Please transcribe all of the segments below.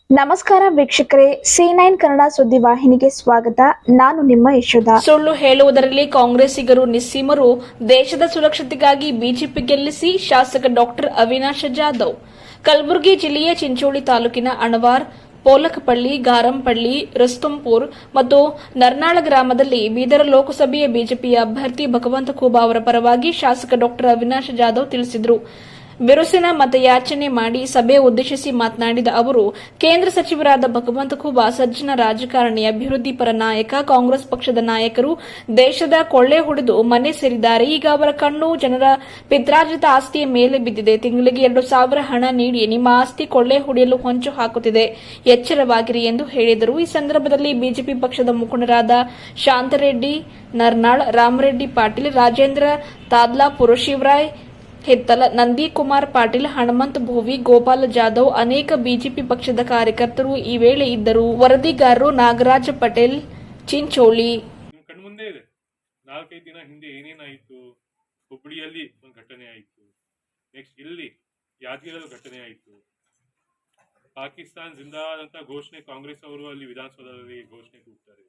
ನಮಸ್ಕಾರ ವೀಕ್ಷಕರೇ, C9 ಕನ್ನಡ ಸುದ್ದಿ ವಾಹಿನಿಗೆ ಸ್ವಾಗತ. ನಾನು ನಿಮ್ಮ ಯಶೋಧ. ಸುಳ್ಳು ಹೇಳುವುದರಲ್ಲಿ ಕಾಂಗ್ರೆಸ್ಸಿಗರು ನಿಸ್ಸೀಮರು, ದೇಶದ ಸುರಕ್ಷತೆಗಾಗಿ ಬಿಜೆಪಿ ಗೆಲ್ಲಿಸಿ ಶಾಸಕ ಡಾಕ್ಟರ್ ಅವಿನಾಶ ಜಾಧವ್. ಕಲಬುರಗಿ ಜಿಲ್ಲೆಯ ಚಿಂಚೋಳಿ ತಾಲೂಕಿನ ಅಣವಾರ್, ಪೋಲಕಪಳ್ಳಿ, ಗಾರಂಪಳ್ಳಿ, ರಸ್ತುಂಪುರ್ ಮತ್ತು ನರ್ನಾಳ ಗ್ರಾಮದಲ್ಲಿ ಬೀದರ್ ಲೋಕಸಭೆಯ ಬಿಜೆಪಿಯ ಅಭ್ಯರ್ಥಿ ಭಗವಂತ ಖೂಬಾ ಅವರ ಪರವಾಗಿ ಶಾಸಕ ಡಾಕ್ಟರ್ ಅವಿನಾಶ ಜಾಧವ್ ತಿಳಿಸಿದರು. ಬಿರುಸಿನ ಮತಯಾಚನೆ ಮಾಡಿ ಸಭೆ ಉದ್ದೇಶಿಸಿ ಮಾತನಾಡಿದ ಅವರು, ಕೇಂದ್ರ ಸಚಿವರಾದ ಭಗವಂತ ಖೂಬಾ ಸಜ್ಜನ ರಾಜಕಾರಣಿ, ಅಭಿವೃದ್ಧಿ ಪರ ನಾಯಕ, ಕಾಂಗ್ರೆಸ್ ಪಕ್ಷದ ನಾಯಕರು ದೇಶದ ಕೊಳ್ಳೆ ಹೊಡೆದು ಮನೆ ಸೇರಿದ್ದಾರೆ. ಈಗ ಅವರ ಕಣ್ಣು ಜನರ ಪಿತ್ರಾರ್ಜಿತ ಆಸ್ತಿಯ ಮೇಲೆ ಬಿದ್ದಿದೆ. ತಿಂಗಳಿಗೆ 2,000 ಹಣ ನೀಡಿ ನಿಮ್ಮ ಆಸ್ತಿ ಕೊಳ್ಳೆ ಹೊಡೆಯಲು ಹೊಂಚು ಹಾಕುತ್ತಿದೆ, ಎಚ್ಚರವಾಗಿರಿ ಎಂದು ಹೇಳಿದರು. ಈ ಸಂದರ್ಭದಲ್ಲಿ ಬಿಜೆಪಿ ಪಕ್ಷದ ಮುಖಂಡರಾದ ಶಾಂತರೆಡ್ಡಿ ನರ್ನಾಳ್, ರಾಮರೆಡ್ಡಿ ಪಾಟೀಲ್, ರಾಜೇಂದ್ರ ತಾದ್ಲಾಪುರ, ಶಿವರಾಯ್ ಹಿತ್ತಲ, ನಂದಿಕುಮಾರ್ ಪಾಟೀಲ್, ಹನುಮಂತ್ ಭೋವಿ, ಗೋಪಾಲ ಜಾಧವ್, ಅನೇಕ ಬಿಜೆಪಿ ಪಕ್ಷದ ಕಾರ್ಯಕರ್ತರು ಈ ವೇಳೆ ಇದ್ದರು. ವರದಿಗಾರರು ನಾಗರಾಜ ಪಟೇಲ್, ಚಿಂಚೋಳಿ. ಕಣ್ಮುಂದೆ ಇದೆ. 4-5 ದಿನ ಹಿಂದೆ ಏನೇನಾಯಿತು, ಹುಬ್ಬಳ್ಳಿಯಲ್ಲಿ ಒಂದು ಘಟನೆ ಆಯಿತು, ನೆಕ್ಸ್ಟ್ ಇಲ್ಲಿ ಯಾದಗಿರಿಯಲ್ಲಿ ಘಟನೆ ಆಯಿತು. ಪಾಕಿಸ್ತಾನ್ ಜಿಂದಾಬಾದ್ ಅಂತ ಘೋಷಣೆ ಕಾಂಗ್ರೆಸ್ ಅವರು ಅಲ್ಲಿ ವಿಧಾನಸೌಧದಲ್ಲಿ ಘೋಷಣೆ ಕೂಗ್ತಾರೆ.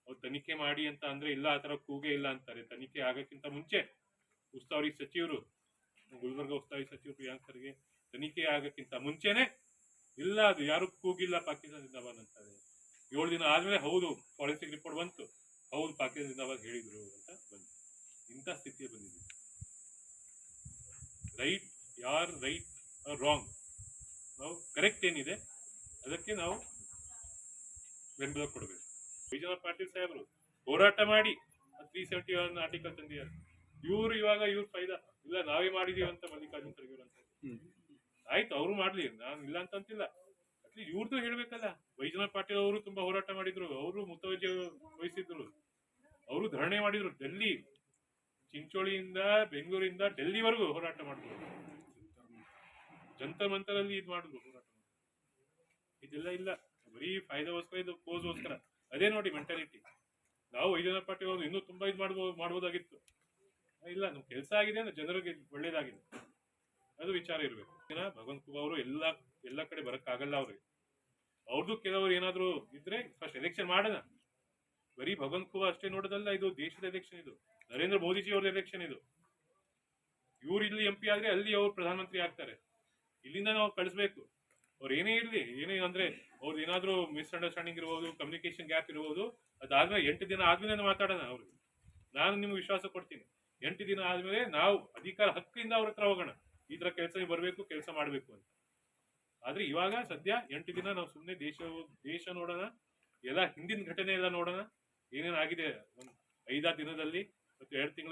ಅವ್ರು ತನಿಖೆ ಮಾಡಿ ಅಂತ ಅಂದ್ರೆ ಇಲ್ಲ, ಆ ತರ ಕೂಗೇ ಇಲ್ಲ ಅಂತಾರೆ. ತನಿಖೆ ಆಗಕ್ಕಿಂತ ಮುಂಚೆ ಉಸ್ತುವಾರಿ ಸಚಿವರು, ಗುಲ್ಬರ್ಗ ಉಸ್ತುವಾರಿ ಸಚಿವರು ಪ್ರಿಯಾಂಕ್ ಖರ್ಗೆ, ತನಿಖೆ ಆಗಕ್ಕಿಂತ ಮುಂಚೆನೆ ಇಲ್ಲ, ಅದು ಯಾರು ಕೂಗಿಲ್ಲ ಪಾಕಿಸ್ತಾನ ಜಿಂದಾಬಾದ್ ಅಂತಾರೆ. 7 ದಿನ ಆದ್ಮೇಲೆ ಹೌದು ಫಾರೆನ್ಸಿಕ್ ರಿಪೋರ್ಟ್ ಬಂತು, ಹೌದು ಪಾಕಿಸ್ತಾನ ಜಿಂದಾಬಾದ್ ಹೇಳಿದ್ರು ಅಂತ ಬಂತು. ಇಂಥ ಸ್ಥಿತಿ ಬಂದಿದೆ. ರೈಟ್ ಯಾರ್ ರೈಟ್ ರಾಂಗ್, ನಾವು ಕರೆಕ್ಟ್ ಏನಿದೆ ಅದಕ್ಕೆ ನಾವು ಬೆಂಬಲ ಕೊಡಬೇಕು. ವಿಜಯ್ ಪಾಟೀಲ್ ಸಾಹೇಬರು ಹೋರಾಟ ಮಾಡಿ 371 ಆರ್ಟಿಕಲ್ ತಂದಿದ್ದಾರೆ. ಇವ್ರು ಫೈದಾ ಇಲ್ಲ, ನಾವೇ ಮಾಡಿದೀವಿ ಅಂತ ಮಲ್ಲಿಕಾರ್ಜುನ್ ಖರ್ಗೆ ಅಂತ. ಆಯ್ತು, ಅವರು ಮಾಡ್ಲಿ, ನಾನು ಇಲ್ಲ ಅಂತಂತಿಲ್ಲ. ಅಟ್ಲೀಸ್ಟ್ ಇವ್ರದ್ದು ಹೇಳ್ಬೇಕಲ್ಲ. ವೈಜನಾಥ್ ಪಾಟೀಲ್ ಅವರು ತುಂಬಾ ಹೋರಾಟ ಮಾಡಿದ್ರು, ಅವರು ಮುತುವರ್ಜಿ ವಹಿಸಿದ್ರು, ಅವರು ಧರಣಿ ಮಾಡಿದ್ರು. ಡೆಲ್ಲಿ, ಚಿಂಚೋಳಿಯಿಂದ ಬೆಂಗಳೂರಿಂದ ಡೆಲ್ಲಿವರೆಗೂ ಹೋರಾಟ ಮಾಡಿದ್ರು. ಜಂತರ್ ಮಂತರಲ್ಲಿ ಇದು ಮಾಡಿದ್ರು ಹೋರಾಟ. ಇದೆಲ್ಲ ಇಲ್ಲ, ಬರೀ ಫಾಯ್ದಾಗೋಸ್ಕರ, ಇದು ಪೋಸ್ಗೋಸ್ಕರ. ಅದೇ ನೋಡಿ ಮೆಂಟಾಲಿಟಿ. ನಾವು ವೈಜನಾಥ್ ಪಾಟೀಲ್ ಅವರು ಇನ್ನೂ ತುಂಬಾ ಇದು ಮಾಡ್ಬೋದಾಗಿತ್ತು. ಇಲ್ಲ, ನಮ್ ಕೆಲಸ ಆಗಿದೆ ಅಂದ್ರೆ ಜನರಿಗೆ ಒಳ್ಳೇದಾಗಿದೆ, ಅದು ವಿಚಾರ ಇರ್ಬೇಕು. ಭಗವಂತ ಖೂಬಾ ಅವರು ಎಲ್ಲ ಕಡೆ ಬರಕ್ಕಾಗಲ್ಲ. ಅವ್ರದ್ದು ಕೆಲವರು ಏನಾದ್ರು ಇದ್ರೆ ಫಸ್ಟ್ ಎಲೆಕ್ಷನ್ ಮಾಡೋಣ. ಬರೀ ಭಗವಂತ ಖೂಬಾ ಅಷ್ಟೇ ನೋಡೋದಲ್ಲ, ಇದು ದೇಶದ ಎಲೆಕ್ಷನ್, ಇದು ನರೇಂದ್ರ ಮೋದಿಜಿ ಅವ್ರ ಎಲೆಕ್ಷನ್. ಇದು ಇವ್ರು ಇಲ್ಲಿ MP ಆದ್ರೆ ಅಲ್ಲಿ ಅವ್ರು ಪ್ರಧಾನಮಂತ್ರಿ ಆಗ್ತಾರೆ. ಇಲ್ಲಿಂದ ನಾವು ಕಳಿಸ್ಬೇಕು. ಅವ್ರು ಏನೇ ಇರ್ಲಿ, ಏನೇ ಅಂದ್ರೆ ಅವ್ರದ್ದು ಏನಾದ್ರು ಮಿಸ್ಅಂಡರ್ಸ್ಟ್ಯಾಂಡಿಂಗ್ ಇರ್ಬೋದು, ಕಮ್ಯುನಿಕೇಶನ್ ಗ್ಯಾಪ್ ಇರ್ಬೋದು, ಅದಾದ್ಮೇಲೆ 8 ದಿನ ಆದ್ಮೇಲೆ ಮಾತಾಡೋಣ. ಅವ್ರಿಗೆ ನಾನು ನಿಮ್ಗೆ ವಿಶ್ವಾಸ ಕೊಡ್ತೀನಿ, 8 ದಿನ ಆದ್ಮೇಲೆ ನಾವು ಅಧಿಕಾರ ಹಕ್ಕಿಂದ ಅವ್ರ ಹತ್ರ ಹೋಗೋಣ. ಈ ತರ ಕೆಲಸ ಬರ್ಬೇಕು, ಕೆಲಸ ಮಾಡ್ಬೇಕು ಅಂತ. ಆದ್ರೆ ಇವಾಗ ಸದ್ಯ 8 ದಿನ ನಾವು ಸುಮ್ಮನೆ ದೇಶ ನೋಡೋಣ, ಎಲ್ಲ ಹಿಂದಿನ ಘಟನೆ ಎಲ್ಲ ನೋಡೋಣ, ಏನೇನಾಗಿದೆ 1-5 ದಿನದಲ್ಲಿ ಮತ್ತು 2 ತಿಂಗಳ